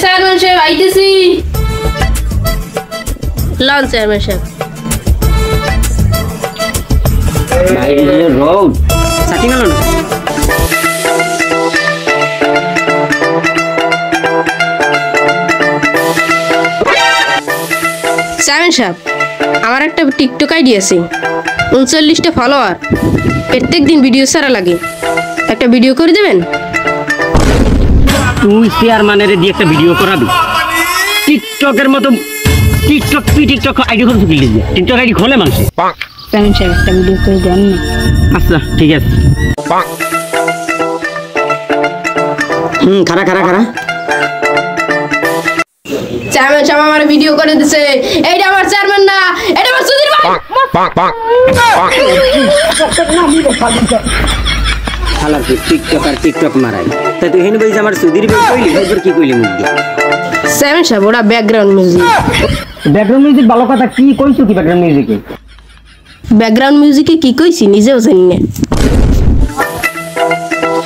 Chairman সাহেব আইতেছি। Loan chairman সাহেব। চেয়ারম্যান সাহেব, আমার একটা টিকটক আইডি আছে, 39টা ফলোয়ার, প্রত্যেক দিন ভিডিও ছাড়া লাগে, একটা ভিডিও করে দেবেন? তুই চেয়ারম্যানের দিয়ে একটা ভিডিও করাবি? টিকটকের মতো টিকটক আইডি খুলতে দিলি, টিকটক আইডি খোলে মানুষে। চেয়ারম্যান সাহেব একটা ভিডিও করে দেন না? আচ্ছা ঠিক আছে। খারা চেয়ারম্যান সাহেব আমার ভিডিও করে দিছে, এইটা আমার চেয়ারম্যান না, এটা আমার সুধীর ভাই। টিকটক মারাই তাই তুই হেন বলছিস আমার সুধীর ভাই কইলি, এবার কি কইলি মুখ দিয়ে? চেয়ারম্যান সাহেব ওটা ব্যাকগ্রাউন্ড মিউজিক। ব্যাকগ্রাউন্ড মিউজিক ভালো কথা, কি কইছো কি ব্যাকগ্রাউন্ড মিউজিকে? ব্যাকগ্রাউন্ড মিউজিকে কি কইছি নিজেও জানি না।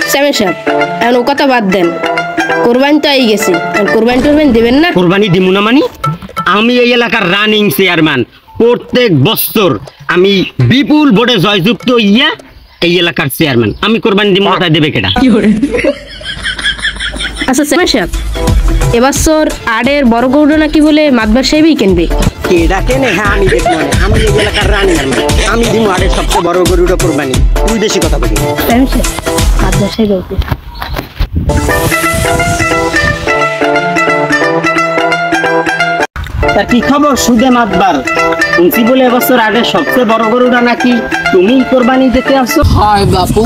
চেয়ারম্যান সাহেব এখন ও কথা বাদ দেন, কোরবানি তো আই গেছে, কোরবানি টোরবানি দেবেন না? কোরবানি দিমু না মানে? আমি এই এলাকার রানিং চেয়ারম্যান, প্রত্যেক বছর আমি বিপুল ভোটে জয়যুক্ত ইয়া এই এলাকার চেয়ারম্যান, আমি কোরবানি দিমু না, তাই দেবে কেডা? আচ্ছা চেয়ারম্যান সাহেব, এবছর আড়ের বড় গরুটা নাকি বলে মাতবার সাহেবই কিনবে? কেডা কেনে? হ্যাঁ আমি দেখবো, আমি এই এলাকার রানিং, আমি দিমু আড়ের সবচেয়ে বড় গরুটা কোরবানি। তুই বেশি কথা বলি। চেয়ারম্যান সাহেব মাতবার সাহেব বলতে তার কি খবর সুদে মাতবার? শুনছি বলে এবছর আগে সবচেয়ে বড় গরুটা নাকি তুমি কোরবানি দিতে আসছো? হয় বাপু,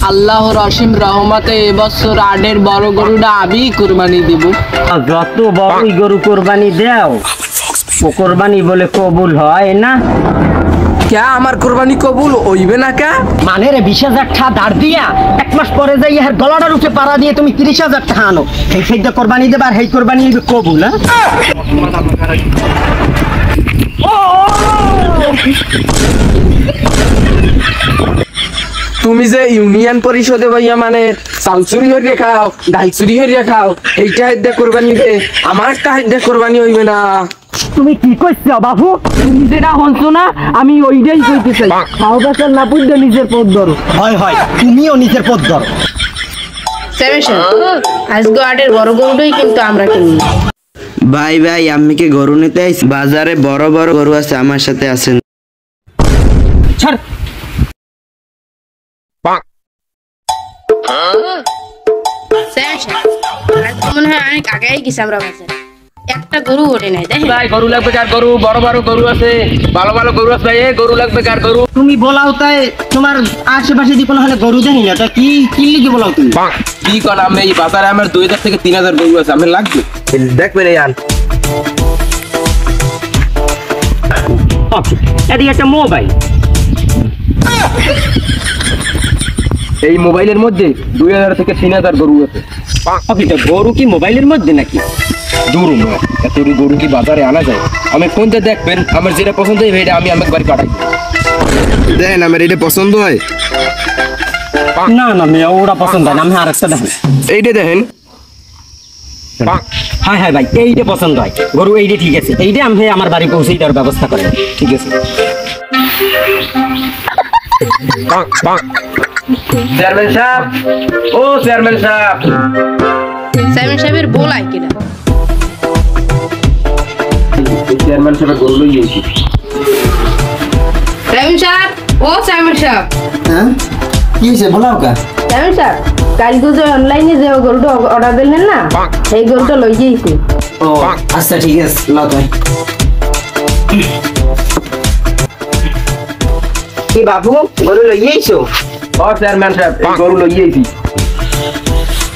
আল্লাহর অসীম রহমতে এবছর আডের বড় গরুটা আমি কোরবানি দিব। যত বড়ই গরু কোরবানি দেও, ও কোরবানি বলে কবুল হয় না। কে আমার কোরবানি কবুল হইবে না কে? মানে রে 20,000 টাকা ধার দিয়া 1 মাস পরে যাই এর গলাটার উপরে পাড়া দিয়ে তুমি 30,000 টাকা আনো, এই সেইটা কোরবানি দেবা আর এই কোরবানি হইবে কবুল? তুমি যে ইউনিয়ন পরিষদে ভাইয়া মানে চাল চুরি হইয়া খাও, ডাল চুরি হইয়া খাও, এইটা হাইদা কোরবানি দে, আমার একটা হাইদা কোরবানি হইবে না। তুমি কি কইছো বাবু? তুমি যেটা হনছো না আমি ওইটাই কইতে চাই, খাও বেচার না পুজো নিজের পথ ধরো। হয় তুমিও নিজের পথ ধরো। চেয়ারম্যান সাহেব আজকে আড়ের বড় গরুটাই কিন্তু আমরা কিনবো। ভাই আমি কি গরু নিতে আইছি? বাজারে বড় বড় গরু আছে, আমার সাথে আছেন? ছাড়। মনে হয় অনেক আগেই গেছি আমরা বাজারে, একটা গরু ওঠে নাই। দেখেন ভাই গরু লাগবে কার? গরু বড় বড় গরু আছে, ভালো ভালো গরু আছে ভাই, গরু লাগবে কার? গরু তুমি বলাও তাই, তোমার আশেপাশে যে কোনো হলে গরু দেখি না, তা কি লিখে বলাও তুমি? কি কর? আমি এই বাজারে আমার 2000 থেকে 3000 গরু আছে, আমি লাগবে দেখবেন এই আন। এদিকে একটা মোবাইল, এই মোবাইলের মধ্যে 2000 থেকে 3000 গরু আছে। গরু কি মোবাইলের মধ্যে নাকি? দূর এত গরু কি বাজারে আনা যায়? আমি কোনটা দেখবেন, আমার যেটা পছন্দ হয় এটা আমি আমার বাড়ি পাঠাই দেন। আমার এটা পছন্দ হয় না মেয়ে ওরা পছন্দ হয় না, আমি আরেকটা দেখেন। এইটা দেখেন। হ্যাঁ ভাই এইটা পছন্দ হয়, গরু এইটা ঠিক আছে, এইটা আমি আমার বাড়ি পৌঁছেই দেওয়ার ব্যবস্থা করেন। ঠিক আছে। চেয়ারম্যান সাহেব, ও চেয়ারম্যান সাহেব। চেয়ারম্যান সাহেবের বলাই কিনা? চেয়ারম্যান সাহেব গরু লই গেছি। চেয়ারম্যান সাহেব, ও চেয়ারম্যান সাহেব। হ্যাঁ কি হইছে বলাও কা? চেয়ারম্যান সাহেব কালকে যে অনলাইনে যে গরুটা অর্ডার দিলেন না, এই গরুটা লই গেছি। ও আচ্ছা ঠিক আছে, লাও তাই। কি বাবু গরু লই আইছো? ও চেয়ারম্যান সাহেব এই গরু লই গেছি।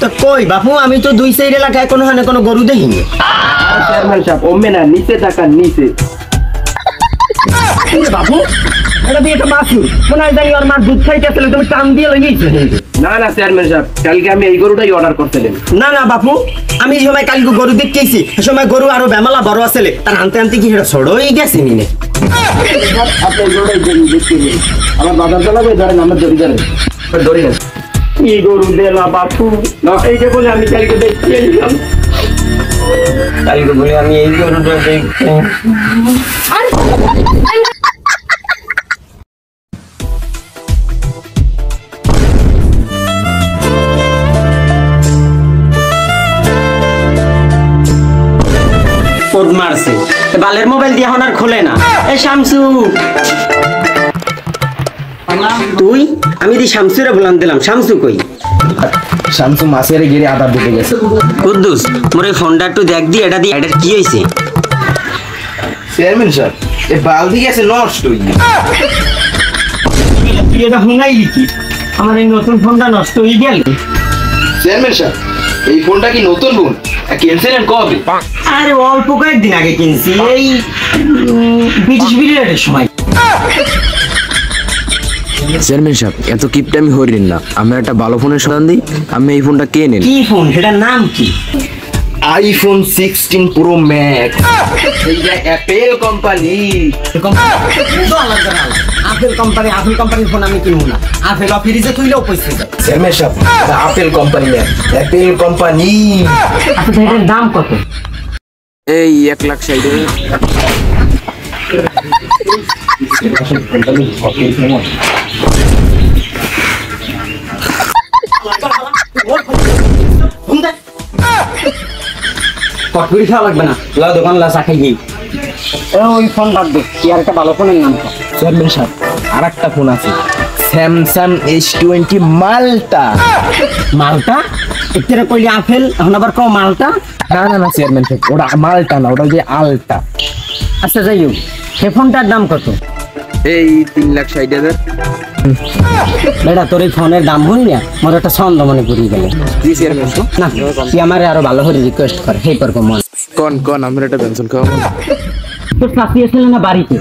তো কই বাবু, আমি তো 2 সাইড এলাকায় কোনো গরু দেখিনি। চেয়ারম্যান সাহেব ওমে না, নিচে তাকান নিচে। বাবু এটা দিয়ে তো মাসু মনে হয় জানি ওর মার দুধ খাইতেছিল, তুমি টান দিয়ে লই গেছো? না চেয়ারম্যান সাহেব কালকে আমি এই গরুটাই অর্ডার করতেলেন। না বাবু, আমি যে সময় কালকে গরু দেখতেছি সে সময় গরু আরো বেমালা বড় আসলে, তার আনতে কি সেটা ছড়ই গেছে নিনে। আপনি এই গরুটাই দেখতে গেলেন আমার বাজার চালাবে ধরেন আমরা ধরি ধরেন ধরি না কি গরু দেলা বাপু এইটা বলে আমি কালকে দেখতে এলাম কালকে বলে আমি এই গরুটা দেখছি কোড মারছে বালের মোবাইল দিয়ে এখন আর খোলে না এই শামসু তুই আমি দি শামসুরে বলান দিলাম শামসু কই শামসু মাছের গিরে আদার দিতে গেছে কুদ্দুস মোর এই ফোনটা একটু দেখ দি এটা কি হইছে চেয়ারম্যান স্যার এই বালতি গেছে নষ্ট হয়ে তুই এটা হুনাই লিখি আমার এই নতুন ফোনটা নষ্ট হয়ে গেল চেয়ারম্যান স্যার এই ফোনটা কি নতুন ফোন ক্যান্সেলেন কবে আরে অল্প কয়েকদিন আগে কিনছি এই ব্রিটিশ পিরিয়ডের সময় চেয়ারম্যান সাহেব এত কিপটা আমি হরিন না আমরা একটা ভালো ফোনের সন্ধান দিই আমি এই ফোনটা কে নেন কি ফোন সেটার নাম কি আইফোন 16 প্রো ম্যাক্স এইটা অ্যাপেল কোম্পানি আপেল কোম্পানির ফোন আমি কিনবো না আপেল অফিসে তুইলেও পয়সা যায় চেয়ারম্যান সাহেব আপেল কোম্পানি না অ্যাপেল কোম্পানি আচ্ছা এটার দাম কত এই 1,60,000 কটকুড়ি খাওয়া লাগবে না লা দোকান লা চা খাই গিয়ে ওই ফোন রাখবে কি আর একটা ভালো ফোনের নাম তো চেয়ারম্যান সাহেব আর একটা ফোন আছে স্যামসাং S20 মাল্টা মালটা এতে কইলি আপেল এখন আবার কও মালটা না চেয়ারম্যান সাহেব ওটা মাল্টা না ওটা যে আলটা আচ্ছা যাই হোক সে ফোনটার দাম কত এই 3,60,000 বেটা তোর এই ফোনের দাম হই না মোর একটা ছন্দ মনে পড়ে গেল জি চেয়ারম্যান না তুই আমার আরো ভালো করে রিকোয়েস্ট কর সেই পর মন কোন আমরা একটা পেনশন খাওয়াবো তোর শাশি ছিল না বাড়িতে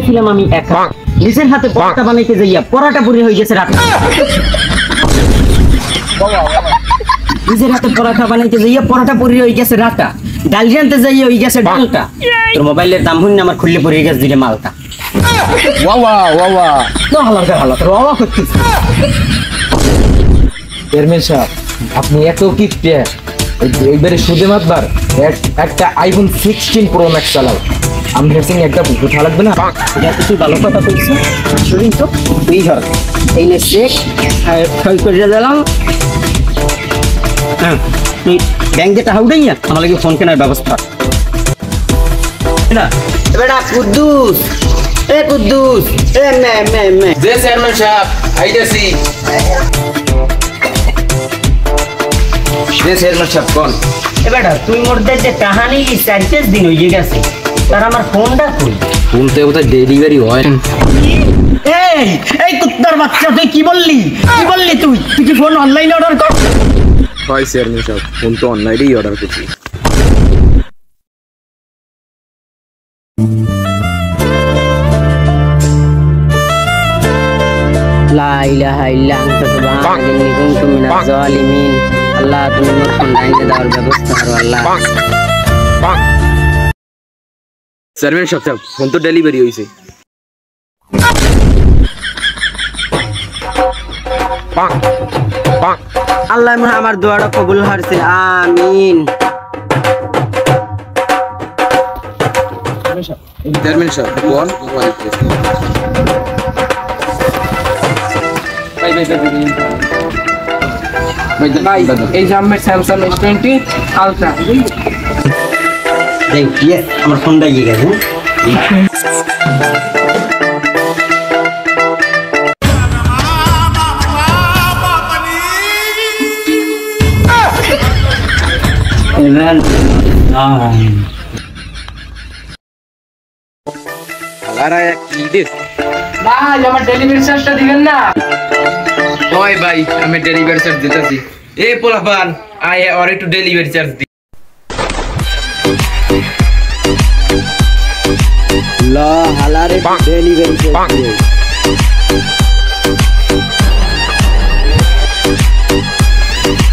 ছিলাম আমি একা নিজের হাতে পরোটা বানাইতে যাইয়া পরোটা পুরি হয়ে গেছে রাতে নিজের হাতে পরোটা বানাইতে যাইয়া পরোটা পুরি হয়ে গেছে রাতা ডাল জানতে যাইয়া হয়ে গেছে ডালটা তোর মোবাইলের দাম হই না আমার খুললে পড়ে গেছে দিলে মালটা ওয়া তো হালার তোর বাবা করছিস চেয়ারম্যান সাহেব আপনি এত কিপটে একবারে সুদে মাতবার একটা আইফোন 16 প্রো ম্যাক্স চালাও আমি ভেবেছি একটা বুঝতে ভালো লাগবে না এটা তো তুই ভালো কথা কইছিস শুনিস তো তুই ধর এই নে চেক সই করে দিলাম হ্যাঁ তুই ব্যাংক যেটা হাউডাই না আমার লাগে ফোন কেনার ব্যবস্থা না বেটা কুদ্দুস মে যে চেয়ারম্যান সাহেব আইতাছি যে চেয়ারম্যান সাহেব কোন বেটা তুই মোর যে কাহানি 4-5 দিন হয়ে গেছে তার আমার ফোনটা কই ফোনতে বোধহয় ডেলিভারি হয় এই কুত্তার বাচ্চা তুই কি বললি তুই কি ফোন অনলাইনে অর্ডার কর হয় চেয়ারম্যান সাহেব ফোন তো অনলাইনেই অর্ডার করছি লা ইলাহা ইল্লা আনতা সুবহানাকা ইন্নী কুনতু মিনাজ জালিমিন আল্লাহ তুমি মোর ফোনটা এনে দেওয়ার ব্যবস্থা করো আল্লাহ চেয়ারম্যান সাহেব ফোন তো ডেলিভারি হইছে আল্লাহ আমার দোয়াটা কবুল হরছে আমিন চেয়ারম্যান সাহেব কোন ভাই এই যে আমার স্যামসাং S20 আলট্রা দেখ ইয়েস আমার ফোনটা গিয়ে গেছে ভাই আমার ডেলিভারি চার্জটা দিবেন না ওই ভাই আমি ডেলিভারি চার্জ দিতেছি এই পোলাপান আয় আর একটু ডেলিভারি চার্জ দি লা হালারে ডেলিভারি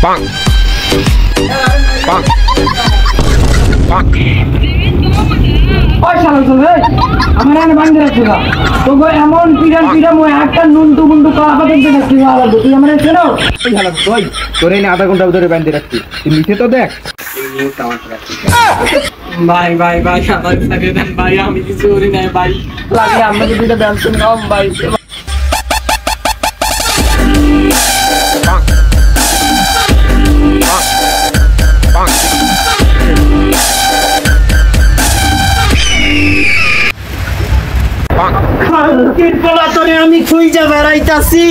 Bang. ওই শালা চলে আমার এনে বান্ধে রাখছি না তো এমন পিড়া মই একটা নুনটু মুন্টু খাওয়া পর্যন্ত রাখছি আবার তুই আমার এসে নাও শালা তুই তোরে এনে আধা ঘন্টা ধরে বান্ধে রাখছি তুই নিচে তো দেখ ভাই ভাই ভাই আমার সাথে দেন ভাই আমি কিছু করি নাই ভাই লাগে আমাকে দুইটা ব্যবসা নাও ভাই আমি খুঁজে বেড়াইতাছি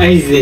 এই যে